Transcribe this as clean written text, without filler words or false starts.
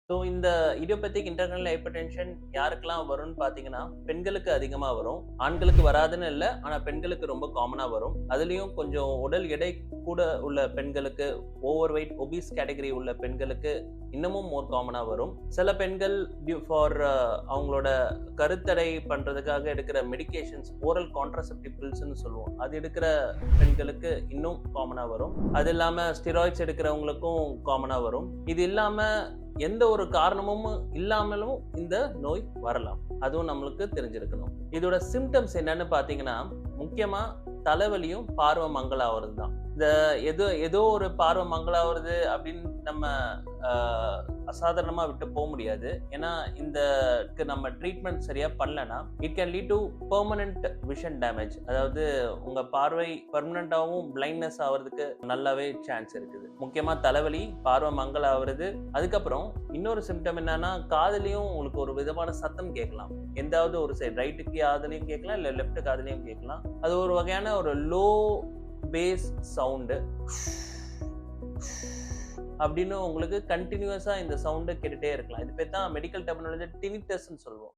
So இந்த இடியோபேத்திக் internal hypertension யாருக்கெல்லாம் வரும்னு பார்த்தீங்கன்னா, பெண்களுக்கு அதிகமா வரும். ஆண்களுக்கு வராதுன்னு இல்ல. ஆனா பெண்களுக்கு ரொம்ப காமனா வரும். அதுலயும் கொஞ்சம் உடல் எடை கூட உள்ள பெண்களுக்கு, ஓவர் வெயிட், ஒபீஸ் கேட்டகரி உள்ள பெண்களுக்கு இன்னமும் மோர் காமனா வரும். சில பெண்கள் ஃபார் அவங்களோட கருத்தடை பண்றதுக்காக எடுக்கிற மெடிகேஷன்ஸ், ஓரல் கான்ட்ராசெப்டிவ் பில்ஸ்ன்னு சொல்லுவோம். அது எடுக்கிற பெண்களுக்கு இன்னும் காமனா வரும். அது இல்லாம ஸ்டெராய்ட்ஸ் எடுக்கிறவங்களுக்கும் காமனா வரும். இது இல்லாம எந்த ஒரு காரணமும் இல்லாமலும் இந்த நோய் வரலாம். அதுவும் நம்மளுக்கு தெரிஞ்சிருக்கணும். இதோட சிம்டம்ஸ் என்னன்னு பார்த்தீங்கன்னா, முக்கியமா தலைவலியும், பார்வை மங்கலாவறது தான். இந்த ஏதோ ஒரு பார்வை மங்கலாவறது அப்படின்னு நம்ம அ அசாதாரணமா விட்டு போ முடியாது. ஏன்னா, நம்ம ட்ரீட்மெண்ட் சரியா பண்ணலன்னா, it can lead to permanent vision damage. அதாவது உங்க பார்வை பெர்மனன்ட்டாவும் பிளைண்ட்னஸ் ஆவறதுக்கு நல்லாவே சான்ஸ் இருக்குது. முக்கியமா தலைவலி, பார்வை மங்கலாவறது. அதுக்கப்புறம் இன்னொரு சிம்டம் என்னன்னா, காதுலயும் உங்களுக்கு ஒரு விதமான சத்தம் கேட்கலாம். எந்தாவது ஒரு சைடு ரைட் காதுலயும் கேட்கலாம், இல்ல லெஃப்ட் காதுலயும் கேட்கலாம். அது ஒரு வகையான ஒரு லோ பேஸ் சவுண்டு. அப்படின்னு உங்களுக்கு கன்டினியூஸா இந்த சவுண்டு கேட்டுட்டே இருக்கலாம். இது பேர் தான் மெடிக்கல் டெர்மினாலஜி டினிட்டஸ்ன்னு சொல்லுவோம்.